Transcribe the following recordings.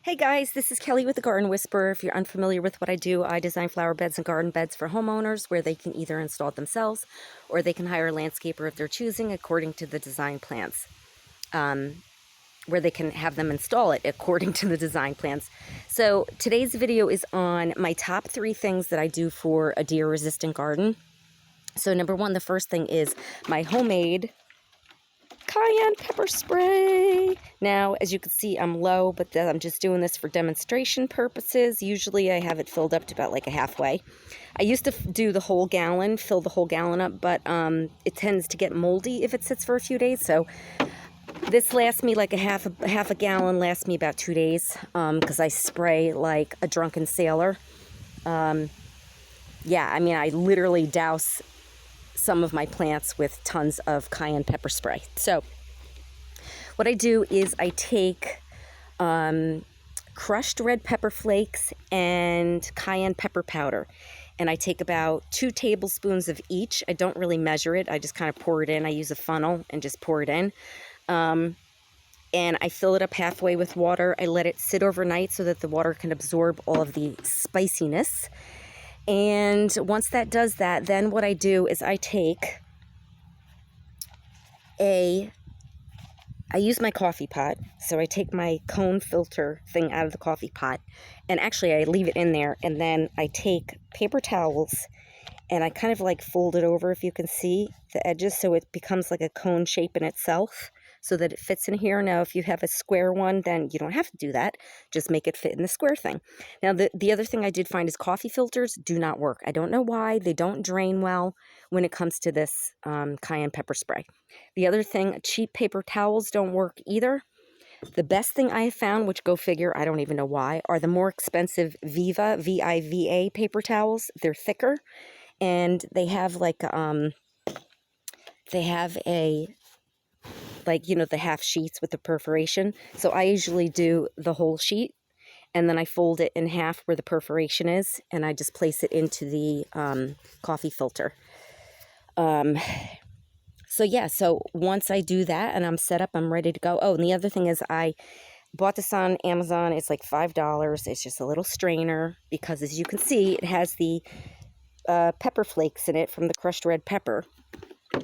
Hey guys, this is Kelly with the Garden Whisperer. If you're unfamiliar with what I do, I design flower beds and garden beds for homeowners where they can either install it themselves or they can hire a landscaper if they're choosing according to the design plans. Where they can have them install it according to the design plans. So today's video is on my top 3 things that I do for a deer-resistant garden. So number 1, the first thing is my homemade cayenne pepper spray. Now, as you can see, I'm low, but I'm just doing this for demonstration purposes. Usually I have it filled up to about like a halfway. I used to do the whole gallon, fill the whole gallon up, but it tends to get moldy if it sits for a few days. So this lasts me like a half a gallon, lasts me about 2 days because I spray like a drunken sailor. Yeah, I mean, I literally douse some of my plants with tons of cayenne pepper spray. So what I do is I take crushed red pepper flakes and cayenne pepper powder, and I take about 2 tablespoons of each. I don't really measure it. I just kind of pour it in. I use a funnel and just pour it in. And I fill it up halfway with water. I let it sit overnight so that the water can absorb all of the spiciness. And once that does that, then what I do is I use my coffee pot. So I take my cone filter thing out of the coffee pot, and actually I leave it in there, and then I take paper towels and I kind of like fold it over, if you can see the edges, so it becomes like a cone shape in itself so that it fits in here. Now, if you have a square one, then you don't have to do that. Just make it fit in the square thing. Now, the other thing I did find is coffee filters do not work. I don't know why. They don't drain well when it comes to this cayenne pepper spray. The other thing, cheap paper towels don't work either. The best thing I have found, which go figure, I don't even know why, are the more expensive Viva, V-I-V-A paper towels. They're thicker, and they have like, the half sheets with the perforation. So I usually do the whole sheet, and then I fold it in half where the perforation is, and I just place it into the coffee filter. So yeah, so once I do that and I'm set up, I'm ready to go. Oh, and the other thing is I bought this on Amazon. It's like $5. It's just a little strainer because, as you can see, it has the pepper flakes in it from the crushed red pepper.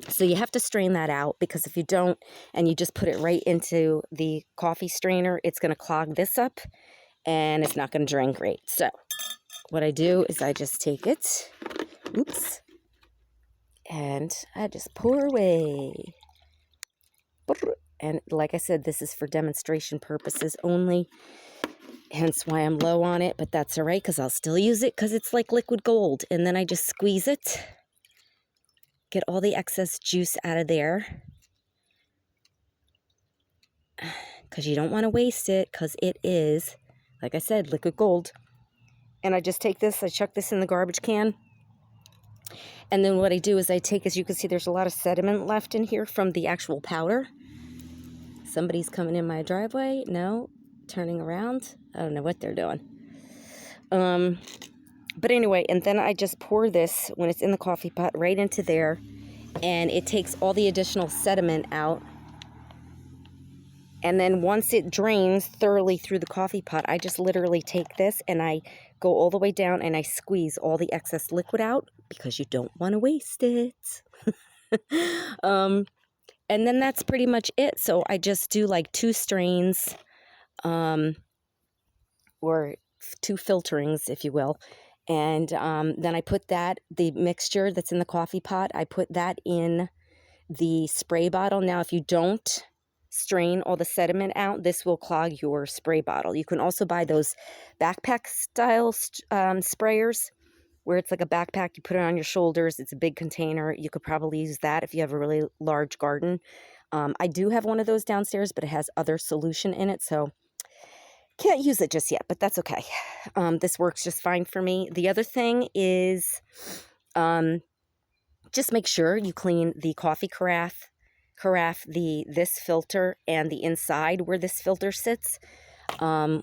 So you have to strain that out, because if you don't and you just put it right into the coffee strainer, it's going to clog this up and it's not going to drain great. So what I do is I just take it, and I just pour away. And like I said, this is for demonstration purposes only, hence why I'm low on it, but that's all right because I'll still use it because it's like liquid gold. And then I just squeeze it, get all the excess juice out of there, because you don't want to waste it, because it is, like I said, liquid gold. And I just take this, I chuck this in the garbage can, and then what I do is I take, as you can see, there's a lot of sediment left in here from the actual powder. Somebody's coming in my driveway. No, turning around. I don't know what they're doing. But anyway, and then I just pour this, when it's in the coffee pot, right into there, and it takes all the additional sediment out. And then once it drains thoroughly through the coffee pot, I just literally take this and I go all the way down and I squeeze all the excess liquid out, because you don't want to waste it. And then that's pretty much it. So I just do like 2 strains, or 2 filterings, if you will. And then I put the mixture that's in the coffee pot, I put that in the spray bottle. Now, if you don't strain all the sediment out, this will clog your spray bottle. You can also buy those backpack style sprayers, where it's like a backpack, you put it on your shoulders, it's a big container. You could probably use that if you have a really large garden. I do have one of those downstairs, but it has other solution in it, so can't use it just yet, but that's okay. This works just fine for me. The other thing is just make sure you clean the coffee carafe, this filter, and the inside where this filter sits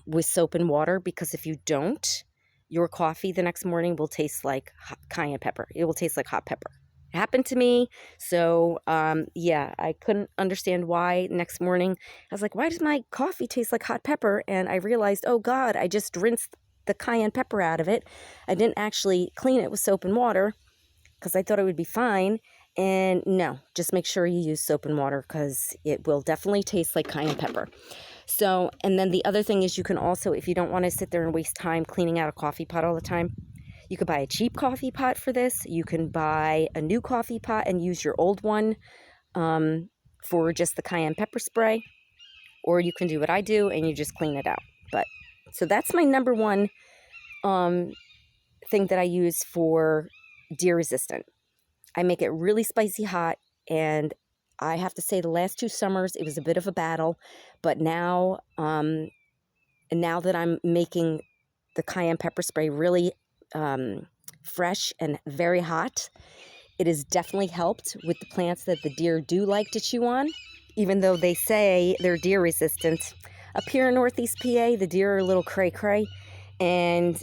with soap and water, because if you don't, your coffee the next morning will taste like cayenne pepper. It will taste like hot pepper. happened to me. So, yeah, I couldn't understand why. Next morning, I was like, why does my coffee taste like hot pepper? And I realized, oh God, I just rinsed the cayenne pepper out of it. I didn't actually clean it with soap and water because I thought it would be fine. And no, just make sure you use soap and water because it will definitely taste like cayenne pepper. So, and then the other thing is you can also, if you don't want to sit there and waste time cleaning out a coffee pot all the time, you could buy a cheap coffee pot for this. You can buy a new coffee pot and use your old one for just the cayenne pepper spray. Or you can do what I do and you just clean it out. But so that's my number one thing that I use for deer resistant. I make it really spicy hot, and I have to say the last 2 summers it was a bit of a battle, but now now that I'm making the cayenne pepper spray really fresh and very hot, it has definitely helped with the plants that the deer do like to chew on, even though they say they're deer resistant. Up here in Northeast PA, the deer are a little cray-cray, and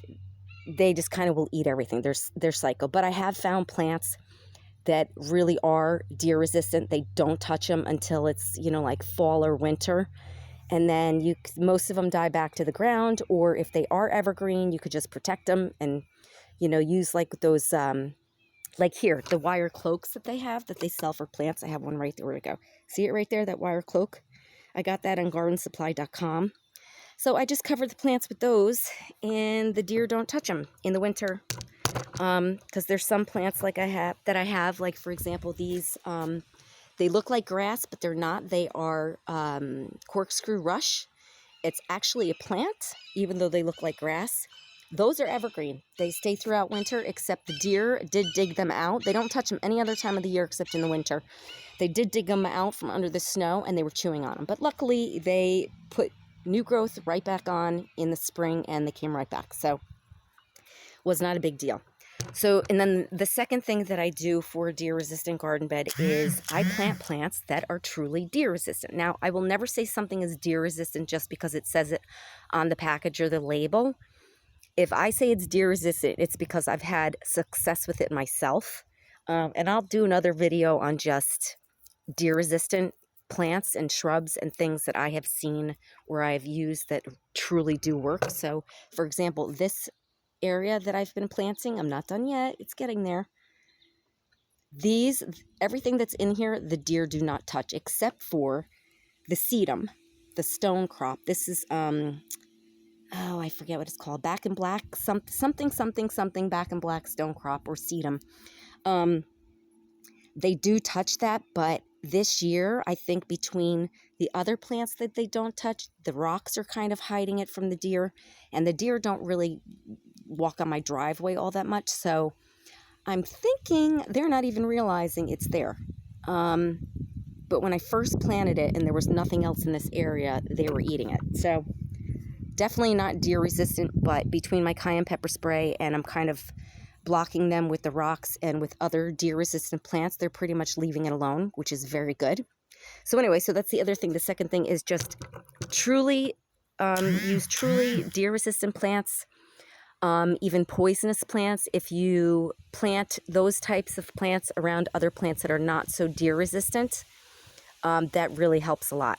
they just kind of will eat everything. They're psycho. But I have found plants that really are deer resistant. They don't touch them until it's, you know, like fall or winter. And then most of them die back to the ground, or if they are evergreen, you could just protect them and, you know, use like those, like here, the wire cloaks that they sell for plants. I have one right there. Where'd it go? See it right there, that wire cloak? I got that on gardensupply.com. So I just cover the plants with those, and the deer don't touch them in the winter. Because there's some plants like I have, like for example, these, they look like grass, but they're not. They are corkscrew rush. It's actually a plant, even though they look like grass. Those are evergreen. They stay throughout winter, except the deer did dig them out. They don't touch them any other time of the year except in the winter. They did dig them out from under the snow, and they were chewing on them. But luckily, they put new growth right back on in the spring, and they came right back. So was not a big deal. So, and then the second thing that I do for a deer-resistant garden bed is I plant plants that are truly deer-resistant. Now, I will never say something is deer-resistant just because it says it on the package or the label. If I say it's deer-resistant, it's because I've had success with it myself. And I'll do another video on just deer-resistant plants and shrubs and things that I have seen where I've used that truly do work. So, for example, this area that I've been planting, I'm not done yet, it's getting there. Everything that's in here, the deer do not touch, except for the sedum, the stone crop. This is oh, I forget what it's called, back in black, something back in black stone crop or sedum. They do touch that, but this year, I think between the other plants that they don't touch, the rocks are kind of hiding it from the deer, and the deer don't really walk on my driveway all that much, so I'm thinking they're not even realizing it's there. But when I first planted it and there was nothing else in this area, they were eating it. So definitely not deer resistant, but between my cayenne pepper spray and I'm kind of blocking them with the rocks and with other deer resistant plants, they're pretty much leaving it alone, which is very good. So anyway, so that's the other thing. The second thing is just truly use truly deer resistant plants. Even poisonous plants, if you plant those types of plants around other plants that are not so deer resistant, that really helps a lot.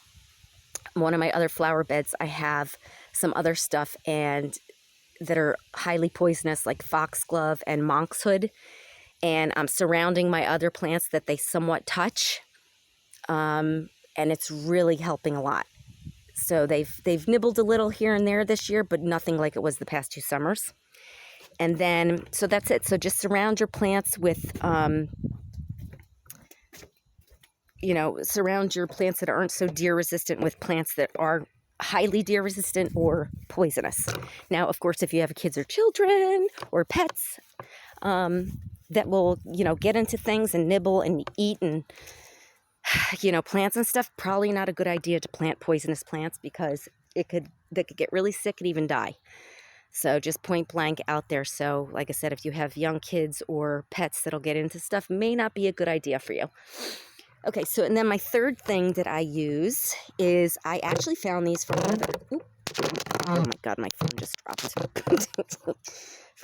One of my other flower beds, I have some other stuff and that are highly poisonous, like foxglove and monkshood, and I'm surrounding my other plants that they somewhat touch, and it's really helping a lot. So they've nibbled a little here and there this year, but nothing like it was the past 2 summers. And then, so that's it. So just surround your plants with, surround your plants that aren't so deer resistant with plants that are highly deer resistant or poisonous. Now, of course, if you have kids or children or pets that will, get into things and nibble and eat and plants and stuff, probably not a good idea to plant poisonous plants because they could get really sick and even die. So just point blank out there. So like I said, if you have young kids or pets that'll get into stuff, may not be a good idea for you. Okay, so and then my third thing that I use is I actually found these from another. Oh my God, my phone just dropped.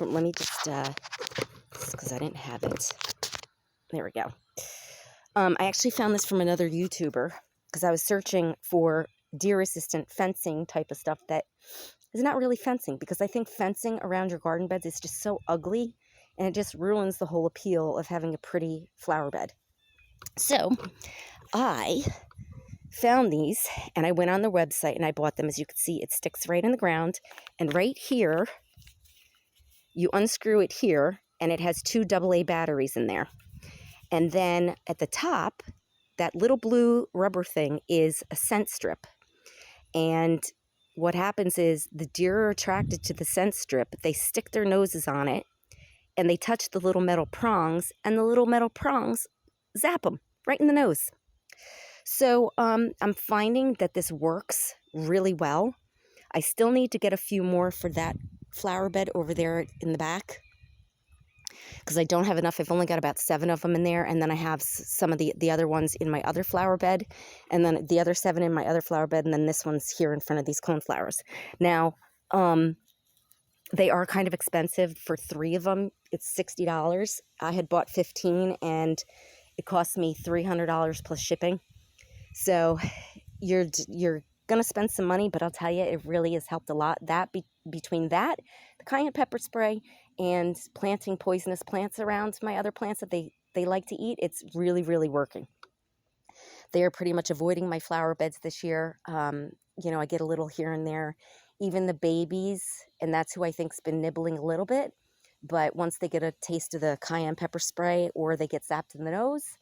Let me just, because I didn't have it. There we go. I actually found this from another YouTuber because I was searching for deer-resistant fencing type of stuff that is not really fencing, because I think fencing around your garden beds is just so ugly and it just ruins the whole appeal of having a pretty flower bed. So I found these and I went on their website and I bought them. As you can see, it sticks right in the ground, and right here you unscrew it here and it has 2 AA batteries in there. And then at the top, that little blue rubber thing is a scent strip. And what happens is the deer are attracted to the scent strip. They stick their noses on it and they touch the little metal prongs, and the little metal prongs zap them right in the nose. So I'm finding that this works really well. I still need to get a few more for that flower bed over there in the back, because I don't have enough. I've only got about 7 of them in there, and then I have some of the other ones in my other flower bed, and then the other 7 in my other flower bed, and then this one's here in front of these coneflowers. Now, they are kind of expensive. For 3 of them, it's $60. I had bought 15, and it cost me $300 plus shipping. So you're gonna spend some money, but I'll tell you, it really has helped a lot. That between that, the cayenne pepper spray, and planting poisonous plants around my other plants that they like to eat, it's really, really working. They are pretty much avoiding my flower beds this year. You know, I get a little here and there. Even the babies, and that's who I think's been nibbling a little bit. But once they get a taste of the cayenne pepper spray or they get zapped in the nose,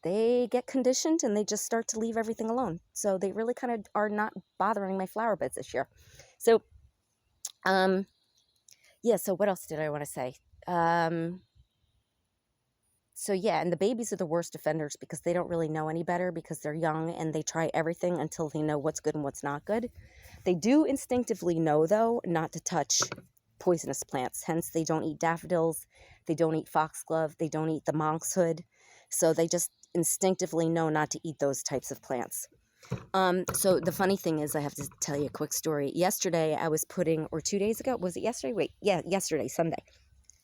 they get conditioned and they just start to leave everything alone. So they really kind of are not bothering my flower beds this year. So, yeah, so what else did I want to say? So yeah, and the babies are the worst offenders because they don't really know any better, because they're young and they try everything until they know what's good and what's not good. They do instinctively know, though, not to touch poisonous plants. Hence, they don't eat daffodils, they don't eat foxglove, they don't eat the monkshood. So they just instinctively know not to eat those types of plants. So the funny thing is, I have to tell you a quick story. Yesterday, I was putting, or 2 days ago, was it yesterday? Wait, yeah, yesterday, Sunday.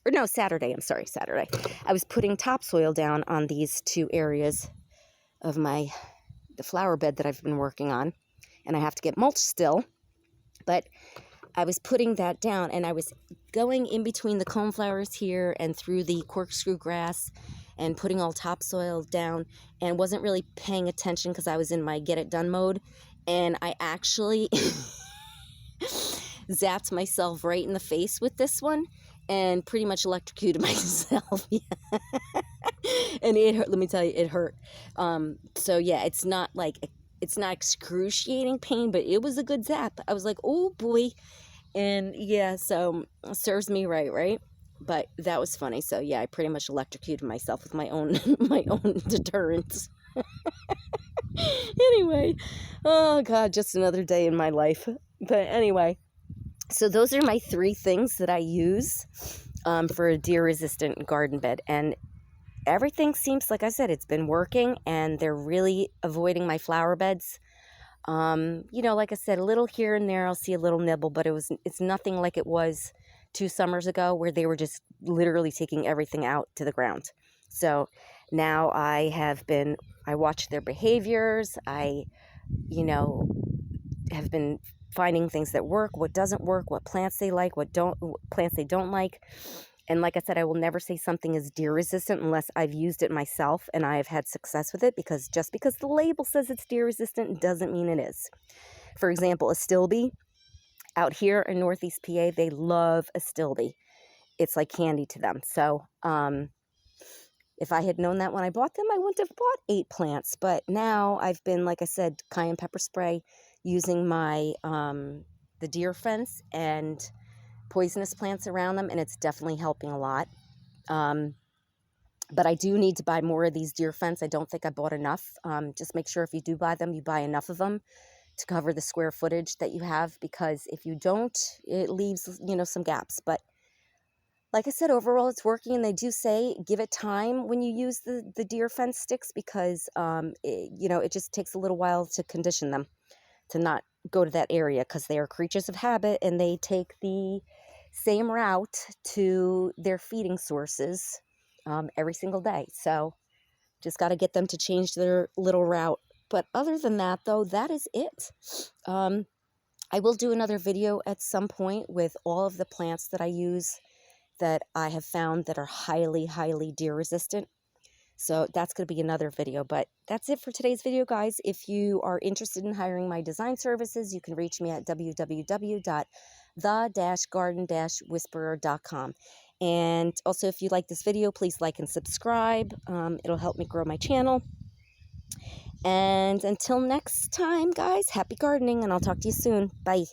Or no, Saturday, I'm sorry, Saturday. I was putting topsoil down on these 2 areas of the flower bed that I've been working on. And I have to get mulch still. But I was putting that down, and I was going in between the coneflowers here and through the corkscrew grass and putting all topsoil down, and wasn't really paying attention because I was in my get it done mode. And I actually zapped myself right in the face with this one and pretty much electrocuted myself. And it hurt. Let me tell you, it hurt. So yeah, it's not excruciating pain, but it was a good zap. I was like, oh boy. And yeah, so it serves me right? But that was funny. So yeah, I pretty much electrocuted myself with my own deterrent. Anyway, oh God, just another day in my life. But anyway, so those are my 3 things that I use for a deer-resistant garden bed. And everything seems, like I said, it's been working, and they're really avoiding my flower beds. You know, like I said, a little here and there, I'll see a little nibble, but it's nothing like it was 2 summers ago, where they were just literally taking everything out to the ground. So now I watch their behaviors. I, have been finding things that work, what doesn't work, what plants they like, what plants they don't like. And like I said, I will never say something is deer resistant unless I've used it myself and I have had success with it, because just because the label says it's deer resistant doesn't mean it is. For example, astilbe. Out here in Northeast PA, they love astilbe. It's like candy to them. So if I had known that when I bought them, I wouldn't have bought 8 plants. But now I've been, like I said, cayenne pepper spray, using my the deer fence and poisonous plants around them, and it's definitely helping a lot. But I do need to buy more of these deer fence. I don't think I bought enough. Just make sure if you do buy them, you buy enough of them to cover the square footage that you have, because if you don't, it leaves, some gaps. But like I said, overall it's working, and they do say give it time when you use the deer fence sticks, because it just takes a little while to condition them to not go to that area, because they are creatures of habit and they take the same route to their feeding sources every single day. So just got to get them to change their little route. But other than that, though, that is it. I will do another video at some point with all of the plants that I use that I have found that are highly, highly deer resistant. So that's going to be another video, but that's it for today's video, guys. If you are interested in hiring my design services, you can reach me at www.the-garden-whisperer.com. And also, if you like this video, please like and subscribe. It'll help me grow my channel. And until next time, guys, happy gardening, and I'll talk to you soon. Bye.